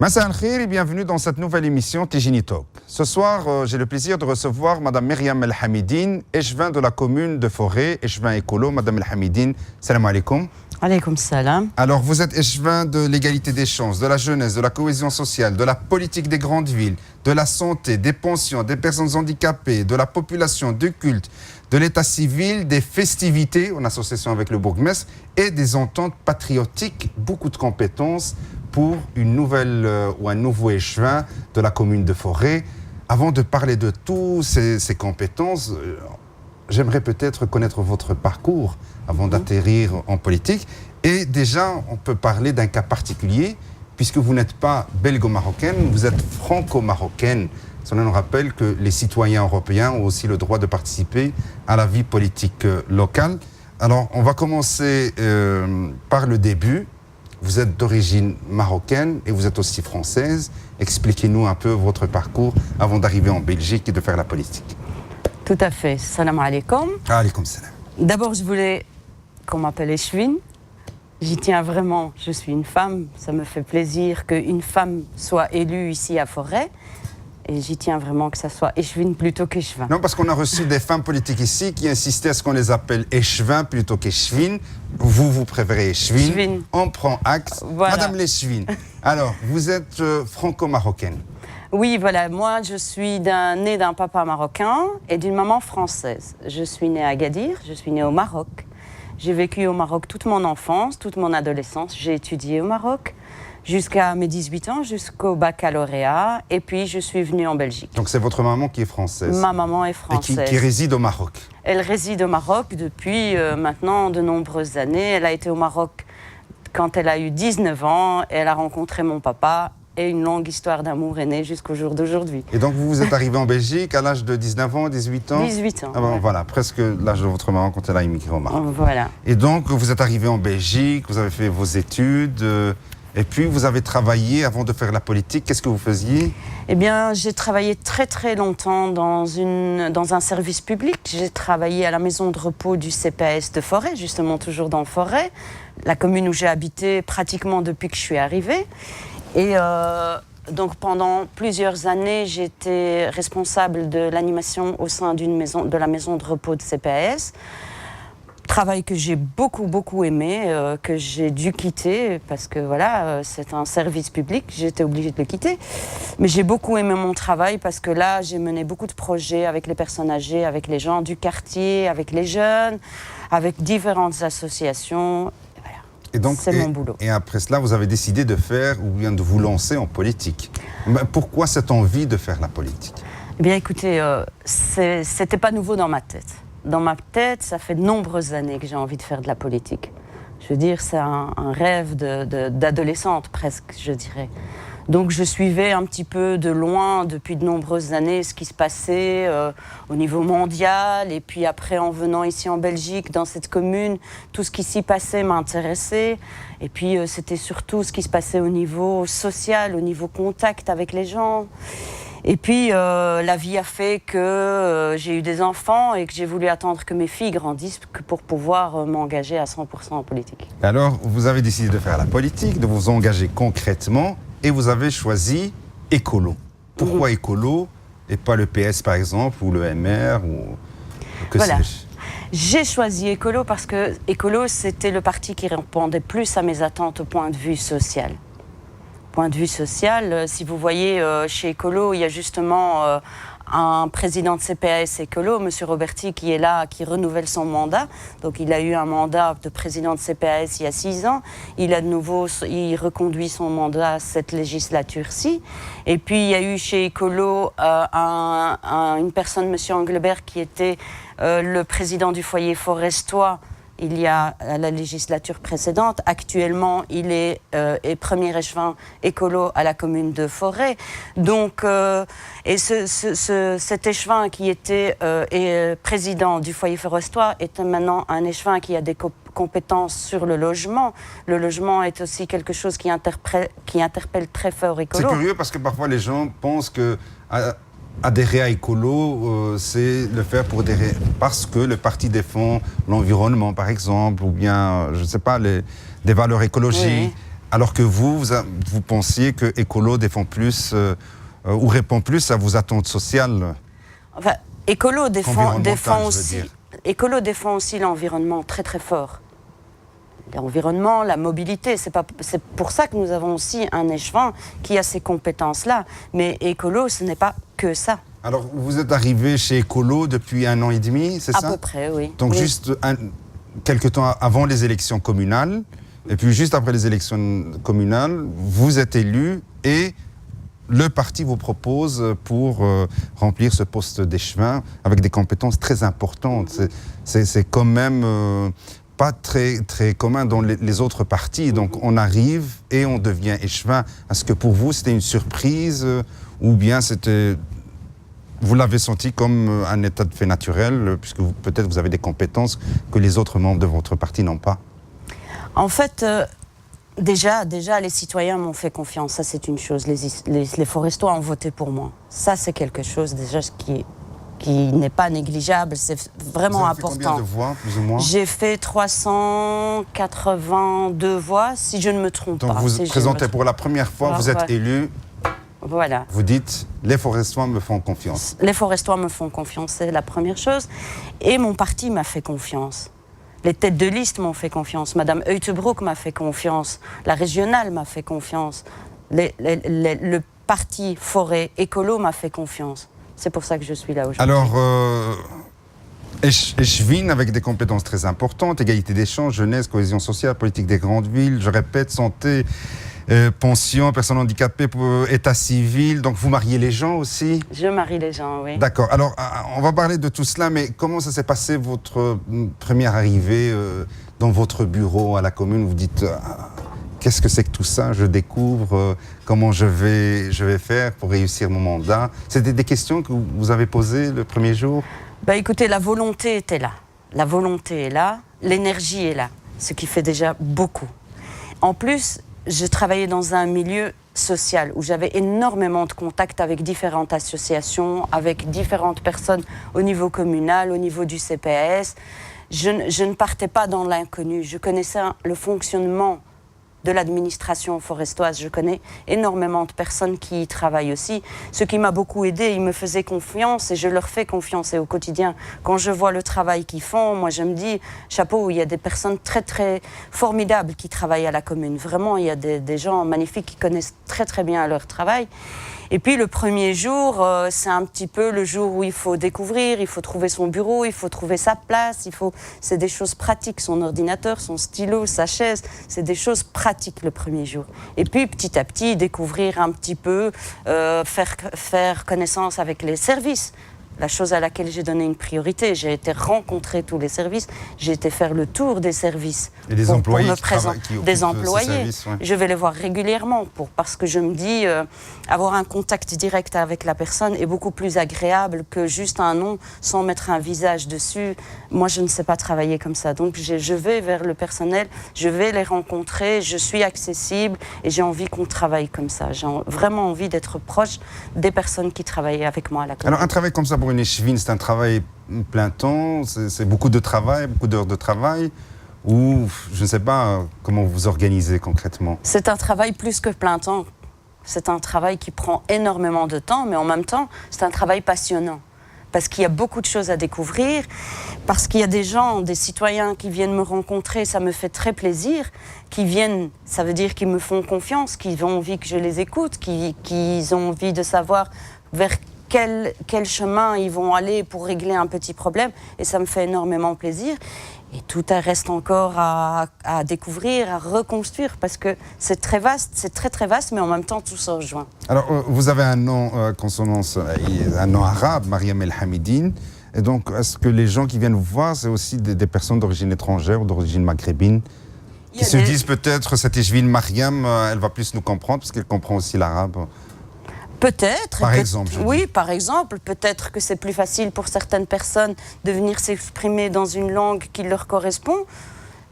Massa al-Khir et bienvenue dans cette nouvelle émission Tijini Talk. Ce soir, j'ai le plaisir de recevoir Madame Myriam El Hamidine, échevin de la commune de Forêt, échevin écolo. Madame El Hamidine, salam alaikum. Alaikum salam. Alors, vous êtes échevin de l'égalité des chances, de la jeunesse, de la cohésion sociale, de la politique des grandes villes, de la santé, des pensions, des personnes handicapées, de la population, du culte, de l'état civil, des festivités en association avec le bourgmestre et des ententes patriotiques, beaucoup de compétences pour une nouvelle ou un nouveau échevin de la commune de Forêt. Avant de parler de toutes ces compétences, j'aimerais peut-être connaître votre parcours avant d'atterrir en politique. Et déjà, on peut parler d'un cas particulier, puisque vous n'êtes pas belgo-marocaine, vous êtes franco-marocaine. Cela nous rappelle que les citoyens européens ont aussi le droit de participer à la vie politique locale. Alors, on va commencer par le début. Vous êtes d'origine marocaine et vous êtes aussi française. Expliquez-nous un peu votre parcours avant d'arriver en Belgique et de faire la politique. Tout à fait. Salam alaikum. Alaikum salam. D'abord, je voulais qu'on m'appelle échevine. J'y tiens vraiment. Je suis une femme. Ça me fait plaisir qu'une femme soit élue ici à Forêt. Et j'y tiens vraiment que ça soit échevine plutôt qu'échevin. Non, parce qu'on a reçu des femmes politiques ici qui insistaient à ce qu'on les appelle échevins plutôt qu'échevines. Vous préférez échevine. Échevine. On prend acte. Voilà. Madame l'échevine, alors, vous êtes franco-marocaine. Oui, voilà. Moi, je suis née d'un papa marocain et d'une maman française. Je suis née à Agadir, je suis née au Maroc. J'ai vécu au Maroc toute mon enfance, toute mon adolescence. J'ai étudié au Maroc jusqu'à mes 18 ans, jusqu'au baccalauréat. Et puis, je suis venue en Belgique. Donc, c'est votre maman qui est française. Ma maman est française. Et qui réside au Maroc. Elle réside au Maroc depuis maintenant de nombreuses années. Elle a été au Maroc quand elle a eu 19 ans. Elle a rencontré mon papa. Et une longue histoire d'amour est née jusqu'au jour d'aujourd'hui. Et donc, vous êtes arrivé en Belgique à l'âge de 19 ans, 18 ans 18 ans. Ah ben, ouais. Voilà, presque l'âge de votre maman quand elle a immigré au Maroc. Voilà. Et donc, vous êtes arrivé en Belgique, vous avez fait vos études, et puis vous avez travaillé avant de faire la politique. Qu'est-ce que vous faisiez? Eh bien, j'ai travaillé très très longtemps dans un service public. J'ai travaillé à la maison de repos du CPAS de Forêt, justement toujours dans Forêt, la commune où j'ai habité pratiquement depuis que je suis arrivée. Et donc pendant plusieurs années, j'étais responsable de l'animation au sein de la maison de repos de CPAS. Travail que j'ai beaucoup aimé, que j'ai dû quitter parce que voilà, c'est un service public, j'étais obligée de le quitter. Mais j'ai beaucoup aimé mon travail parce que là, j'ai mené beaucoup de projets avec les personnes âgées, avec les gens du quartier, avec les jeunes, avec différentes associations. Et donc, c'est mon boulot. Et après cela, vous avez décidé de faire ou bien de vous lancer en politique. Mais pourquoi cette envie de faire la politique? Eh bien, écoutez, c'était pas nouveau dans ma tête. Dans ma tête, ça fait de nombreuses années que j'ai envie de faire de la politique. Je veux dire, c'est un rêve d'adolescente presque, je dirais. Donc je suivais un petit peu de loin depuis de nombreuses années ce qui se passait au niveau mondial. Et puis après, en venant ici en Belgique, dans cette commune, tout ce qui s'y passait m'intéressait. Et puis c'était surtout ce qui se passait au niveau social, au niveau contact avec les gens. Et puis la vie a fait que j'ai eu des enfants et que j'ai voulu attendre que mes filles grandissent pour pouvoir m'engager à 100% en politique. Alors, vous avez décidé de faire la politique, de vous engager concrètement. Et vous avez choisi écolo. Pourquoi écolo et pas le PS par exemple ou le MR ou que voilà. sais-je? J'ai choisi écolo parce que écolo c'était le parti qui répondait plus à mes attentes au point de vue social. Point de vue social, si vous voyez chez écolo, il y a justement un président de CPAS écolo, M. Roberti, qui est là, qui renouvelle son mandat. Donc il a eu un mandat de président de CPAS il y a 6 ans. Il reconduit son mandat cette législature-ci. Et puis il y a eu chez écolo une personne, M. Englebert, qui était le président du foyer forestois il y a la législature précédente. Actuellement, il est premier échevin écolo à la commune de Forêt. Donc, et cet échevin qui était président du foyer forestois est maintenant un échevin qui a des compétences sur le logement. Le logement est aussi quelque chose qui interpelle très fort écolo. C'est curieux parce que parfois les gens pensent que adhérer à écolo, c'est le faire parce que le parti défend l'environnement, par exemple, ou bien, je ne sais pas, des valeurs écologiques. Oui. Alors que vous pensiez que Écolo défend plus ou répond plus à vos attentes sociales. Enfin, Écolo défend environnementales, aussi l'environnement très très fort. L'environnement, la mobilité, c'est pour ça que nous avons aussi un échevin qui a ces compétences-là. Mais Écolo, ce n'est pas que ça. Alors, vous êtes arrivé chez Écolo depuis 1 an et demi, c'est ça? À peu près, oui. Donc, oui. juste quelques temps avant les élections communales, et puis juste après les élections communales, vous êtes élu et le parti vous propose pour remplir ce poste d'échevin avec des compétences très importantes. C'est quand même pas très, très commun dans les autres partis. Donc on arrive et on devient échevin. Est-ce que pour vous c'était une surprise ou bien vous l'avez senti comme un état de fait naturel, puisque peut-être vous avez des compétences que les autres membres de votre parti n'ont pas? En fait, déjà, les citoyens m'ont fait confiance. Ça, c'est une chose. Les Forestois ont voté pour moi. Ça, c'est quelque chose déjà qui n'est pas négligeable. C'est vraiment important. Vous avez fait combien de voix, plus ou moins? J'ai fait 382 voix, si je ne me trompe pas. Donc vous présentez pour la première fois, vous êtes élu. Voilà. Vous dites, les Forestois me font confiance. Les Forestois me font confiance, c'est la première chose. Et mon parti m'a fait confiance. Les têtes de liste m'ont fait confiance. Madame Heutebroek m'a fait confiance. La régionale m'a fait confiance. Le parti Forêt Écolo m'a fait confiance. C'est pour ça que je suis là aujourd'hui. Alors, échevine avec des compétences très importantes, égalité des chances, jeunesse, cohésion sociale, politique des grandes villes, je répète, santé, pension, personnes handicapées, état civil. Donc vous mariez les gens aussi? Je marie les gens, oui. D'accord. Alors on va parler de tout cela, mais comment ça s'est passé votre première arrivée dans votre bureau à la commune? Vous dites, qu'est-ce que c'est que tout ça? Je découvre comment je vais faire pour réussir mon mandat. C'était des questions que vous avez posées le premier jour? Écoutez, la volonté était là. La volonté est là, l'énergie est là, ce qui fait déjà beaucoup. En plus, je travaillais dans un milieu social où j'avais énormément de contacts avec différentes associations, avec différentes personnes au niveau communal, au niveau du CPAS. Je ne partais pas dans l'inconnu. Je connaissais le fonctionnement de l'administration forestoise. Je connais énormément de personnes qui y travaillent aussi. Ce qui m'a beaucoup aidé, ils me faisaient confiance et je leur fais confiance. Et au quotidien, quand je vois le travail qu'ils font, moi je me dis, chapeau, il y a des personnes très très formidables qui travaillent à la commune. Vraiment, il y a des gens magnifiques qui connaissent très très bien leur travail. Et puis le premier jour, c'est un petit peu le jour où il faut découvrir, il faut trouver son bureau, il faut trouver sa place, c'est des choses pratiques, son ordinateur, son stylo, sa chaise, c'est des choses pratiques le premier jour. Et puis petit à petit, découvrir un petit peu, faire connaissance avec les services. La chose à laquelle j'ai donné une priorité, j'ai été rencontrer tous les services, j'ai été faire le tour des services. Et des employés pour me présenter. Des employés, services, ouais. Je vais les voir régulièrement parce que je me dis, avoir un contact direct avec la personne est beaucoup plus agréable que juste un nom sans mettre un visage dessus. Moi, je ne sais pas travailler comme ça. Donc, je vais vers le personnel, je vais les rencontrer, je suis accessible et j'ai envie qu'on travaille comme ça. J'ai vraiment envie d'être proche des personnes qui travaillent avec moi à la commune. Alors, un travail comme ça pour une échevine, c'est un travail plein temps, c'est beaucoup de travail, beaucoup d'heures de travail, ou je ne sais pas comment vous organisez concrètement? C'est un travail plus que plein temps. C'est un travail qui prend énormément de temps, mais en même temps, c'est un travail passionnant. Parce qu'il y a beaucoup de choses à découvrir, parce qu'il y a des gens, des citoyens qui viennent me rencontrer, ça me fait très plaisir, qui viennent, ça veut dire qu'ils me font confiance, qu'ils ont envie que je les écoute, qu'ils ont envie de savoir vers quel chemin ils vont aller pour régler un petit problème, et ça me fait énormément plaisir. Et tout reste encore à découvrir, à reconstruire, parce que c'est très vaste, c'est très très vaste, mais en même temps tout se rejoint. Alors, vous avez un nom consonance, un nom arabe, Mariam El Hamidine, et donc est-ce que les gens qui viennent vous voir, c'est aussi des personnes d'origine étrangère ou d'origine maghrébine, qui se disent peut-être cette échevine Mariam, elle va plus nous comprendre, parce qu'elle comprend aussi l'arabe? Peut-être. Par exemple, oui, par exemple. Peut-être que c'est plus facile pour certaines personnes de venir s'exprimer dans une langue qui leur correspond.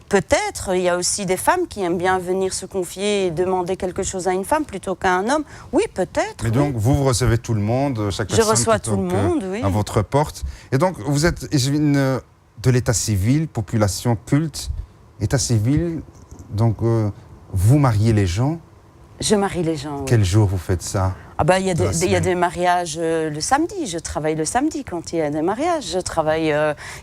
Peut-être. Il y a aussi des femmes qui aiment bien venir se confier et demander quelque chose à une femme plutôt qu'à un homme. Oui, peut-être. Mais donc, vous recevez tout le monde, chaque personne Je reçois tout le monde, oui. À votre porte. Et donc, vous êtes échevine de l'état civil, population culte, état civil, donc Vous mariez les gens? Je marie les gens. Oui. Quel jour vous faites ça? Ah bah, il y a des mariages le samedi. Je travaille le samedi quand il y a des mariages. Je travaille.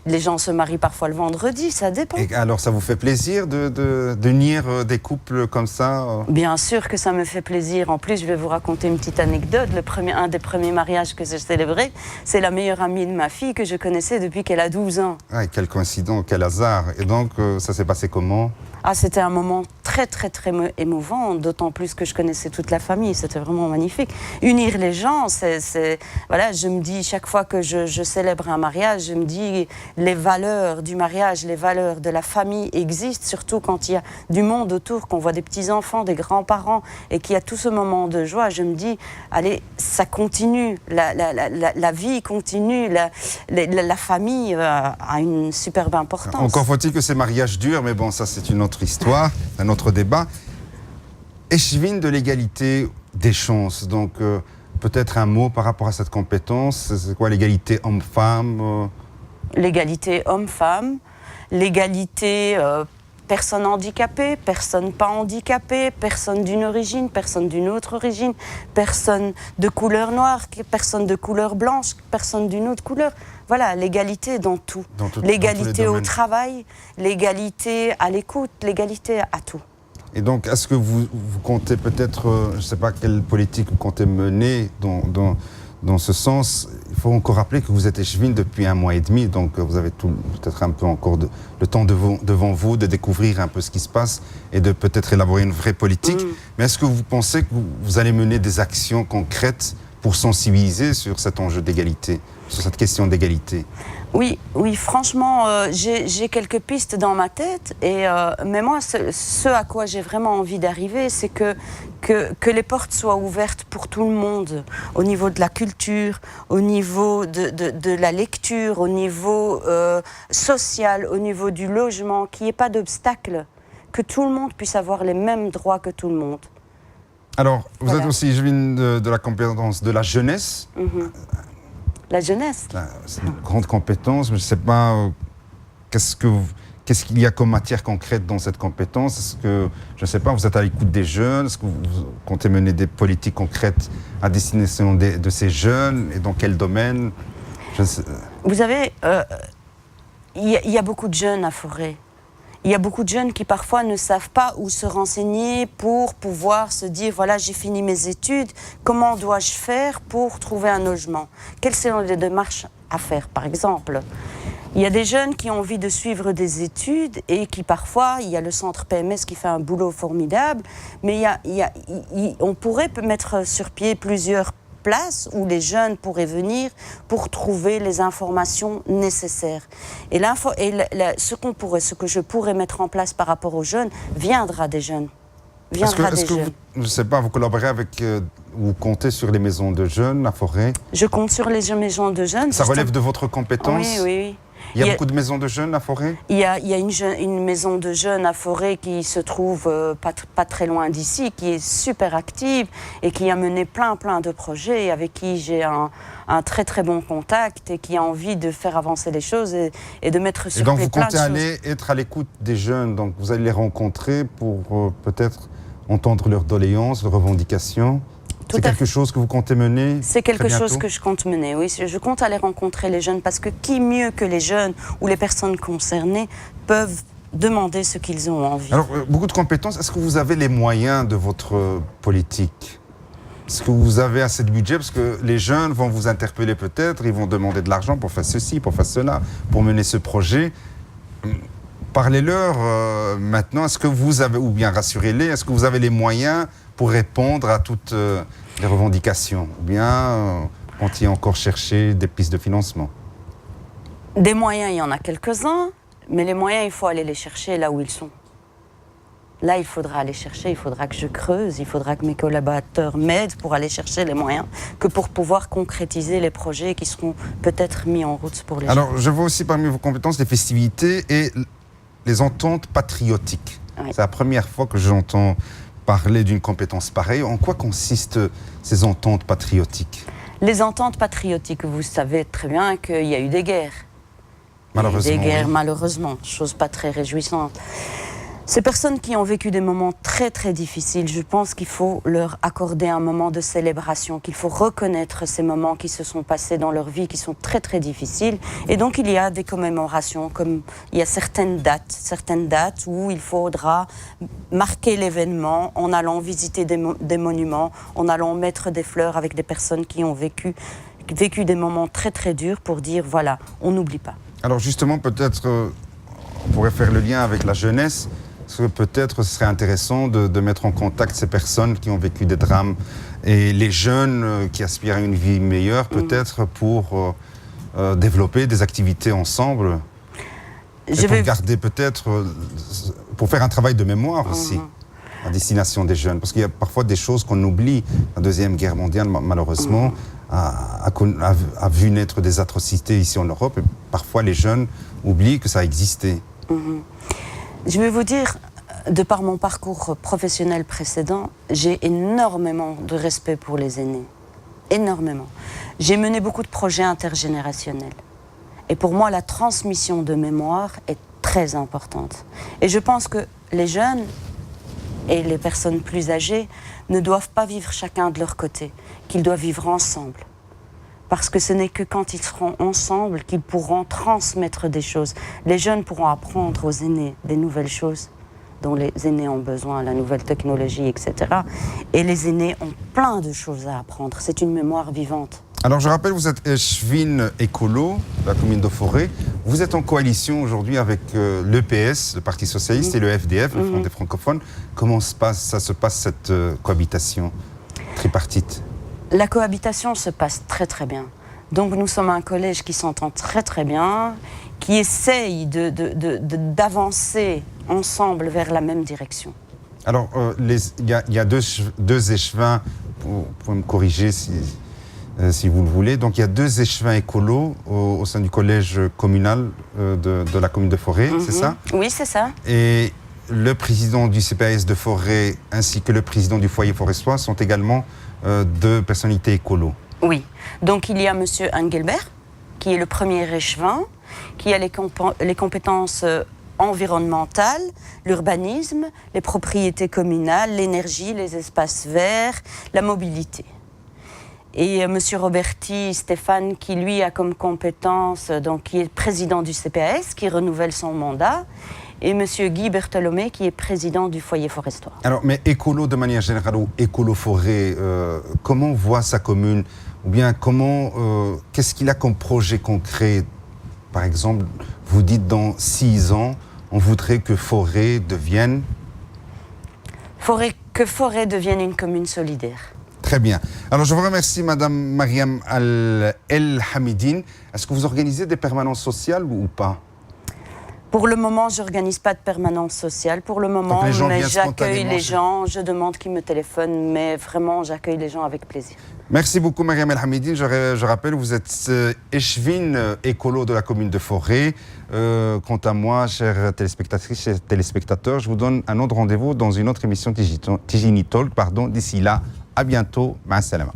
Les gens se marient parfois le vendredi, ça dépend. Et alors, ça vous fait plaisir d'unir des couples comme ça? Bien sûr que ça me fait plaisir. En plus, je vais vous raconter une petite anecdote. Un des premiers mariages que j'ai célébré, c'est la meilleure amie de ma fille que je connaissais depuis qu'elle a 12 ans. Ah, quelle coïncidence, quel hasard. Et donc, ça s'est passé comment? Ah, c'était un moment très, très, très émouvant, d'autant plus que je connaissais toute la famille. C'était vraiment magnifique. Unir les gens, voilà, je me dis, chaque fois que je célèbre un mariage, je me dis, les valeurs du mariage, les valeurs de la famille existent, surtout quand il y a du monde autour, qu'on voit des petits-enfants, des grands-parents, et qu'il y a tout ce moment de joie. Je me dis, allez, ça continue, la vie continue, la famille a une superbe importance. Encore faut-il que ces mariages durent, mais bon, ça c'est une autre histoire, un autre débat. Échevine de l'égalité des chances, donc peut-être un mot par rapport à cette compétence. C'est quoi l'égalité homme-femme? L'égalité homme-femme, l'égalité personne handicapée, personne pas handicapée, personne d'une origine, personne d'une autre origine, personne de couleur noire, personne de couleur blanche, personne d'une autre couleur. Voilà, l'égalité dans tout. L'égalité au travail, l'égalité à l'écoute, l'égalité à tout. Et donc, est-ce que vous comptez peut-être, je ne sais pas quelle politique vous comptez mener dans ce sens? Il faut encore rappeler que vous êtes échevine depuis 1 mois et demi, donc vous avez peut-être un peu encore le temps devant vous de découvrir un peu ce qui se passe et de peut-être élaborer une vraie politique. Mais est-ce que vous pensez que vous allez mener des actions concrètes pour sensibiliser sur cet enjeu d'égalité, sur cette question d'égalité? Oui, franchement, j'ai quelques pistes dans ma tête, mais moi, ce à quoi j'ai vraiment envie d'arriver, c'est que les portes soient ouvertes pour tout le monde, au niveau de la culture, au niveau de la lecture, au niveau social, au niveau du logement, qu'il n'y ait pas d'obstacle, que tout le monde puisse avoir les mêmes droits que tout le monde. Alors, vous êtes aussi échevine de la compétence de la jeunesse. La jeunesse. C'est une grande compétence, mais je ne sais pas qu'est-ce qu'il y a comme matière concrète dans cette compétence. Est-ce que, je ne sais pas, vous êtes à l'écoute des jeunes? Est-ce que vous comptez mener des politiques concrètes à destination de ces jeunes? Et dans quel domaine? Vous savez, il y a beaucoup de jeunes à Forêt. Il y a beaucoup de jeunes qui parfois ne savent pas où se renseigner pour pouvoir se dire, voilà, j'ai fini mes études, comment dois-je faire pour trouver un logement? Quelles sont les démarches à faire, par exemple? Il y a des jeunes qui ont envie de suivre des études et qui parfois, il y a le centre PMS qui fait un boulot formidable, mais on pourrait mettre sur pied plusieurs places où les jeunes pourraient venir pour trouver les informations nécessaires. Et ce que je pourrais mettre en place par rapport aux jeunes viendra des jeunes. Est-ce que vous, je ne sais pas, vous collaborez avec, vous comptez sur les maisons de jeunes à Forêt? Je compte sur les maisons de jeunes. Ça relève de votre compétence? Oui. Il y a beaucoup de maisons de jeunes à Forêt? Il y a une maison de jeunes à Forêt qui se trouve pas très loin d'ici, qui est super active et qui a mené plein de projets, avec qui j'ai un très très bon contact et qui a envie de faire avancer les choses et de mettre sur pied plein de choses. Et donc vous comptez être à l'écoute des jeunes, donc vous allez les rencontrer pour peut-être entendre leurs doléances, leurs revendications? C'est quelque chose que vous comptez mener? C'est quelque chose que je compte mener, oui. Je compte aller rencontrer les jeunes parce que qui mieux que les jeunes ou les personnes concernées peuvent demander ce qu'ils ont envie. Alors, beaucoup de compétences. Est-ce que vous avez les moyens de votre politique? Est-ce que vous avez assez de budget? Parce que les jeunes vont vous interpeller peut-être, ils vont demander de l'argent pour faire ceci, pour faire cela, pour mener ce projet. Parlez-leur maintenant. Est-ce que vous avez, ou bien rassurez-les, est-ce que vous avez les moyens pour répondre à toutes les revendications? Ou bien ont-ils encore cherché des pistes de financement? Des moyens, il y en a quelques-uns, mais les moyens, il faut aller les chercher là où ils sont. Là, il faudra aller chercher, il faudra que je creuse, il faudra que mes collaborateurs m'aident pour aller chercher les moyens, que pour pouvoir concrétiser les projets qui seront peut-être mis en route pour les gens. Alors, je vois aussi parmi vos compétences les festivités et les ententes patriotiques. Oui. C'est la première fois que j'entends parler d'une compétence pareille. En quoi consistent ces ententes patriotiques? Les ententes patriotiques, vous savez très bien qu'il y a eu des guerres. Malheureusement. Des guerres, malheureusement, chose pas très réjouissante. Ces personnes qui ont vécu des moments très très difficiles, je pense qu'il faut leur accorder un moment de célébration, qu'il faut reconnaître ces moments qui se sont passés dans leur vie, qui sont très très difficiles. Et donc il y a des commémorations, comme il y a certaines dates où il faudra marquer l'événement en allant visiter des monuments, en allant mettre des fleurs avec des personnes qui ont vécu des moments très très durs pour dire voilà, on n'oublie pas. Alors justement, peut-être on pourrait faire le lien avec la jeunesse. Parce que peut-être ce serait intéressant de mettre en contact ces personnes qui ont vécu des drames et les jeunes qui aspirent à une vie meilleure, peut-être pour développer des activités ensemble. Pour garder peut-être, pour faire un travail de mémoire aussi à destination des jeunes. Parce qu'il y a parfois des choses qu'on oublie. La Deuxième Guerre mondiale, malheureusement, a vu naître des atrocités ici en Europe. Et parfois les jeunes oublient que ça existait. Je vais vous dire, de par mon parcours professionnel précédent, j'ai énormément de respect pour les aînés. Énormément. J'ai mené beaucoup de projets intergénérationnels. Et pour moi, la transmission de mémoire est très importante. Et je pense que les jeunes et les personnes plus âgées ne doivent pas vivre chacun de leur côté, qu'ils doivent vivre ensemble. Parce que ce n'est que quand ils seront ensemble qu'ils pourront transmettre des choses. Les jeunes pourront apprendre aux aînés des nouvelles choses dont les aînés ont besoin, la nouvelle technologie, etc. Et les aînés ont plein de choses à apprendre. C'est une mémoire vivante. Alors je rappelle, vous êtes échevine écolo de la commune de Forêt. Vous êtes en coalition aujourd'hui avec l'EPS, le Parti Socialiste, et le FDF, le Front des francophones. Comment ça se passe cette cohabitation tripartite ? La cohabitation se passe très très bien. Donc nous sommes un collège qui s'entend très très bien, qui essaye d'avancer ensemble vers la même direction. Alors il y a deux échevins, vous pouvez me corriger si vous le voulez. Donc il y a deux échevins écolos au sein du collège communal de la commune de Forêt, c'est ça ? Oui, c'est ça. Et le président du CPAS de Forêt ainsi que le président du foyer forestois sont également deux personnalités écolos. Oui. Donc il y a M. Engelbert, qui est le premier échevin, qui a les compétences environnementales, l'urbanisme, les propriétés communales, l'énergie, les espaces verts, la mobilité. Et M. Roberti Stéphane, qui lui a comme compétence, donc qui est président du CPAS, qui renouvelle son mandat, et M. Guy Bertholomé, qui est président du foyer forestois. Alors, mais écolo de manière générale, ou écolo-forêt, comment voit sa commune ? Ou bien qu'est-ce qu'il a comme projet concret ? Par exemple, vous dites dans 6 ans, on voudrait que Forêt devienne... Que Forêt devienne une commune solidaire. Très bien. Alors, je vous remercie, Madame Mariam El Hamidine. Est-ce que vous organisez des permanences sociales ou pas ? Pour le moment, je n'organise pas de permanence sociale. Pour le moment, mais j'accueille les gens. Je demande qu'ils me téléphonent, mais vraiment, j'accueille les gens avec plaisir. Merci beaucoup, Mariam El Hamidine. Je rappelle, vous êtes échevine écolo de la commune de Forêt. Quant à moi, chères téléspectatrices, chers téléspectateurs, je vous donne un autre rendez-vous dans une autre émission Tigini Talk. D'ici là, à bientôt. Ma salama.